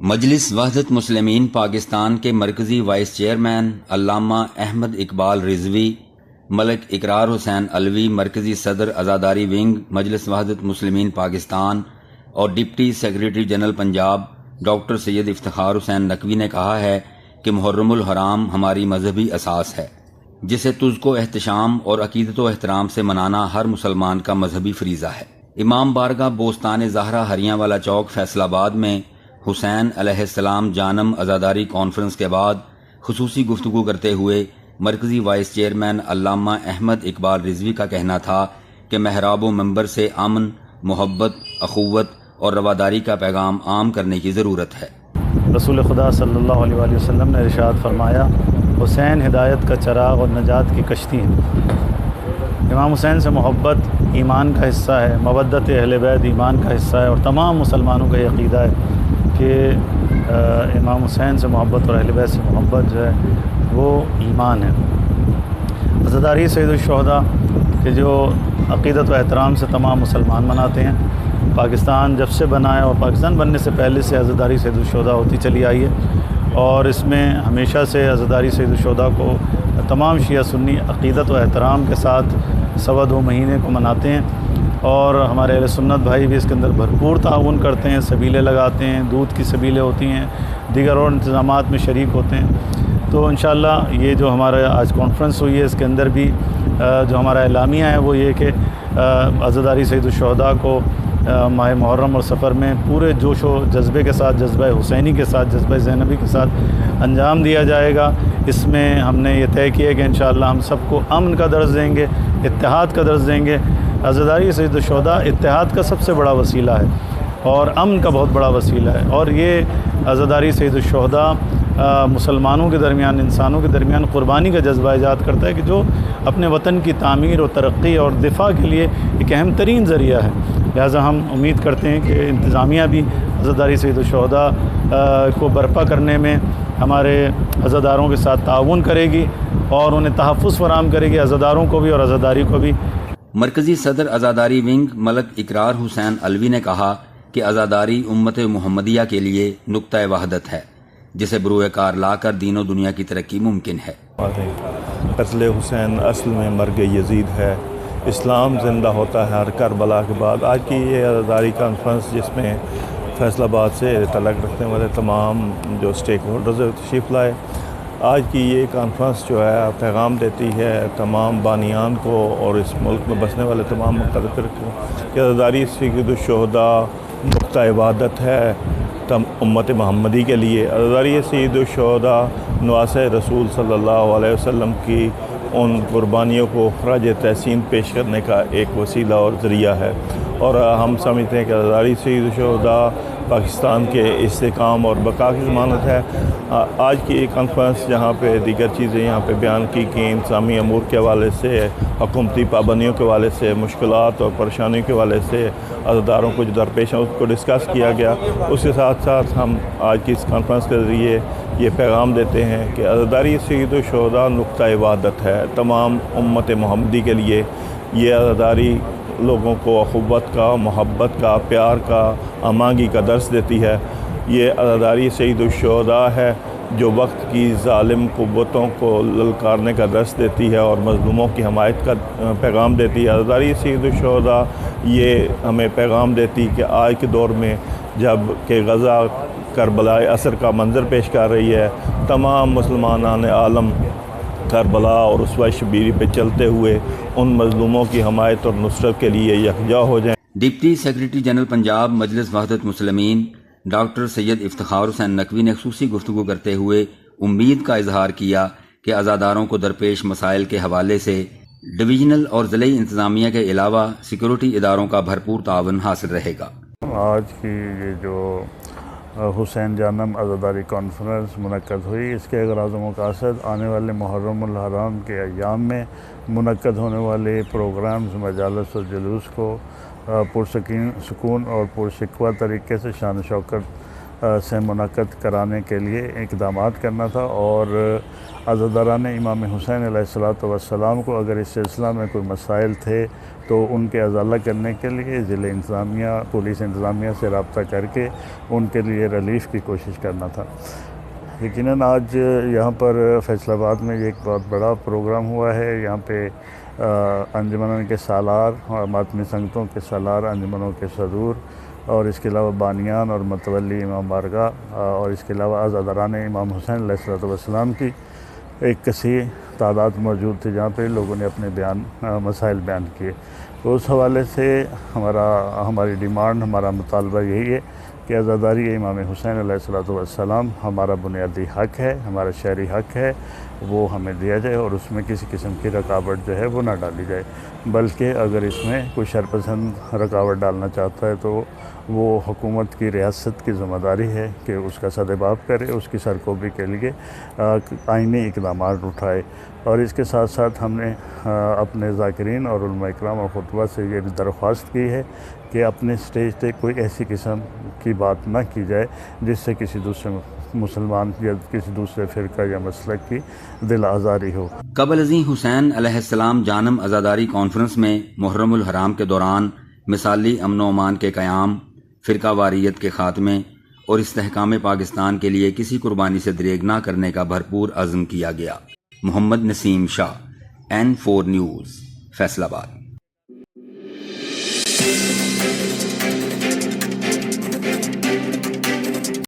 مجلس وحدت مسلمین پاکستان کے مرکزی وائس چیئرمین علامہ احمد اقبال رضوی، ملک اقرار حسین علوی مرکزی صدر عزاداری ونگ مجلس وحدت مسلمین پاکستان اور deputy secretary general Punjab doctor Syed Iftikhar Hussain Naqvi نے کہا ہے کہ محرم الحرام ہماری مذہبی اساس ہے، جسے تزک و احتشام اور عقیدت و احترام سے منانا ہر مسلمان کا مذہبی فریضہ ہے۔ امام بارگاہ بوستان زہرا ہریاں والا چوک فیصل آباد میں حسین علیہ السلام جانم عزاداری کانفرنس کے بعد خصوصی گفتگو کرتے ہوئے مرکزی وائس چیئرمین علامہ احمد اقبال رضوی کا کہنا تھا کہ محراب و منبر سے امن، محبت، اخوت اور رواداری کا پیغام عام کرنے کی ضرورت ہے۔ رسول خدا صلی اللہ علیہ وآلہ وسلم نے ارشاد فرمایا، حسین ہدایت کا چراغ اور نجات کی کشتی ہے۔ امام حسین سے محبت ایمان کا حصہ ہے، مودت اہل بیت ایمان کا حصہ ہے، اور تمام مسلمانوں کا یہ عقیدہ ہے کہ امام حسین سے محبت اور اہل بیت سے محبت جو ہے وہ ایمان ہے۔ عزاداری سید الشہداء کہ جو عقیدت و احترام سے تمام مسلمان مناتے ہیں، پاکستان جب سے بنا ہے اور پاکستان بننے سے پہلے سے عزاداری سید الشہداء ہوتی چلی آئی ہے، اور اس میں ہمیشہ سے عزاداری سید الشہداء کو تمام شیعہ سنی عقیدت و احترام کے ساتھ 2.25 مہینے کو مناتے ہیں، اور ہمارے اہل سنت بھائی بھی اس کے اندر بھرپور تعاون کرتے ہیں، سبیلیں لگاتے ہیں، دودھ کی سبیلیں ہوتی ہیں، دیگر اور انتظامات میں شریک ہوتے ہیں۔ تو انشاءاللہ یہ جو ہمارا آج کانفرنس ہوئی ہے، اس کے اندر بھی جو ہمارا اعلامیہ ہے وہ یہ کہ عزاداری سید الشہداء کو ماہ محرم اور سفر میں پورے جوش و جذبے کے ساتھ، جذبہ حسینی کے ساتھ، جذبہ زینبی کے ساتھ انجام دیا جائے گا۔ اس میں ہم نے یہ طے کیا کہ انشاءاللہ ہم سب کو امن کا درس دیں گے، اتحاد کا درس دیں گے۔ عزاداری سید الشہداء اتحاد کا سب سے بڑا وسیلہ ہے اور امن کا بہت بڑا وسیلہ ہے، اور یہ عزاداری سید الشہداء مسلمانوں کے درمیان، انسانوں کے درمیان قربانی کا جذبہ ایجاد کرتا ہے کہ جو اپنے وطن کی تعمیر و ترقی اور دفاع کے لیے ایک اہم ترین ذریعہ ہے۔ لہٰذا ہم امید کرتے ہیں کہ انتظامیہ بھی عزاداری سید الشہداء کو برپا کرنے میں ہمارے عزاداروں کے ساتھ تعاون کرے گی اور انہیں تحفظ فراہم کرے گی، عزاداروں کو بھی اور عزاداری کو بھی۔ مرکزی صدر عزاداری ونگ ملک اقرار حسین علوی نے کہا کہ عزاداری امت محمدیہ کے لیے نقطہ وحدت ہے، جسے بروئے کار لا کر دین و دنیا کی ترقی ممکن ہے۔ قتل حسین اصل میں مرگ یزید ہے، اسلام زندہ ہوتا ہے ہر کربلا کے بعد۔ آج کی یہ عزاداری کانفرنس جس میں فیصل آباد سے تعلق رکھنے والے تمام جو اسٹیک ہولڈرز تشریف لائے، آج کی یہ کانفرنس جو ہے پیغام دیتی ہے تمام بانیان کو اور اس ملک میں بسنے والے تمام مقدر کو کہ عزاداری سید الشہداء نقطہ عبادت ہے امت محمدی کے لیے۔ عزاداری سید الشہداء نواس رسول صلی اللہ علیہ وسلم کی ان قربانیوں کو خراج تحسین پیش کرنے کا ایک وسیلہ اور ذریعہ ہے، اور ہم سمجھتے ہیں کہ عزاداری سید الشہداء پاکستان کے استحکام اور بقا کی ضمانت ہے۔ آج کی ایک کانفرنس جہاں پہ دیگر چیزیں یہاں پہ بیان کی گئیں، انتظامی امور کے حوالے سے، حکومتی پابندیوں کے حوالے سے، مشکلات اور پریشانیوں کے حوالے سے عزاداروں کو جو درپیش ہیں اس کو ڈسکس کیا گیا۔ اس کے ساتھ ساتھ ہم آج کی اس کانفرنس کے ذریعے یہ پیغام دیتے ہیں کہ عزاداری سید الشہداء نقطہ عبادت ہے تمام امت محمدی کے لیے۔ یہ عزاداری لوگوں کو اخوت کا، محبت کا، پیار کا، ہمانگی کا درس دیتی ہے۔ یہ عزاداری سید الشہداء ہے جو وقت کی ظالم قوتوں کو للکارنے کا درس دیتی ہے اور مظلوموں کی حمایت کا پیغام دیتی ہے۔ عزاداری سید الشہداء یہ ہمیں پیغام دیتی کہ آج کے دور میں جب کہ غزہ کربلا عصر کا منظر پیش کر رہی ہے، تمام مسلمانان عالم کربلا اور اسوہ شبیری پہ چلتے ہوئے ان مظلوموں کی حمایت اور نصرت کے لیے یکجا ہو جائیں۔ ڈپٹی سیکریٹری جنرل پنجاب مجلس وحدت مسلمین ڈاکٹر سید افتخار حسین نقوی نے خصوصی گفتگو کرتے ہوئے امید کا اظہار کیا کہ عزاداروں کو درپیش مسائل کے حوالے سے ڈویژنل اور ضلعی انتظامیہ کے علاوہ سیکورٹی اداروں کا بھرپور تعاون حاصل رہے گا۔ آج کی یہ جو حسین جانم عزاداری کانفرنس منعقد ہوئی، اس کے اغراض و مقاصد آنے والے محرم الحرام کے ایام میں منعقد ہونے والے پروگرامز، مجالس و جلوس کو سکون اور پرشکوہ طریقے سے شان و شوکت سے منعقد کرانے کے لیے اقدامات کرنا تھا، اور عزاداران امام حسین علیہ السلام کو اگر اس سلسلہ میں کوئی مسائل تھے تو ان کے ازالہ کرنے کے لیے ضلع انتظامیہ پولیس انتظامیہ سے رابطہ کر کے ان کے لیے ریلیف کی کوشش کرنا تھا۔ یقیناً آج یہاں پر فیصل آباد میں ایک بہت بڑا پروگرام ہوا ہے۔ یہاں پہ انجمنوں کے سالار اور ماتمی سنگتوں کے سالار، انجمنوں کے صدور اور اس کے علاوہ بانیان اور متولی امام بارگاہ اور اس کے علاوہ عزاداران امام حسین علیہ السلام کی ایک کثیر تعداد موجود تھی، جہاں پہ لوگوں نے اپنے مسائل بیان کیے۔ تو اس حوالے سے ہماری ڈیمانڈ، ہمارا مطالبہ یہی ہے کہ عزاداری امام حسین علیہ السلام ہمارا بنیادی حق ہے، ہمارا شہری حق ہے، وہ ہمیں دیا جائے اور اس میں کسی قسم کی رکاوٹ جو ہے وہ نہ ڈالی جائے، بلکہ اگر اس میں کوئی شرپسند رکاوٹ ڈالنا چاہتا ہے تو وہ حکومت کی، ریاست کی ذمہ داری ہے کہ اس کا سدباب کرے، اس کی سرکوبی کے لیے آئینی اقدامات اٹھائے۔ اور اس کے ساتھ ساتھ ہم نے اپنے ذاکرین اور علماء اکرام اور خطبہ سے یہ درخواست کی ہے کہ اپنے اسٹیج پہ کوئی ایسی قسم کی بات نہ کی جائے جس سے کسی دوسرے مسلمان یا کسی دوسرے فرقہ یا مسلک کی دل آزاری ہو۔ قبل ازیں حسین علیہ السلام جانم عزاداری کانفرنس میں محرم الحرام کے دوران مثالی امن و امان کے قیام، فرقہ واریت کے خاتمے اور استحکام پاکستان کے لیے کسی قربانی سے دریغ نہ کرنے کا بھرپور عزم کیا گیا۔ محمد نسیم شاہ، N4 نیوز، فیصل آباد۔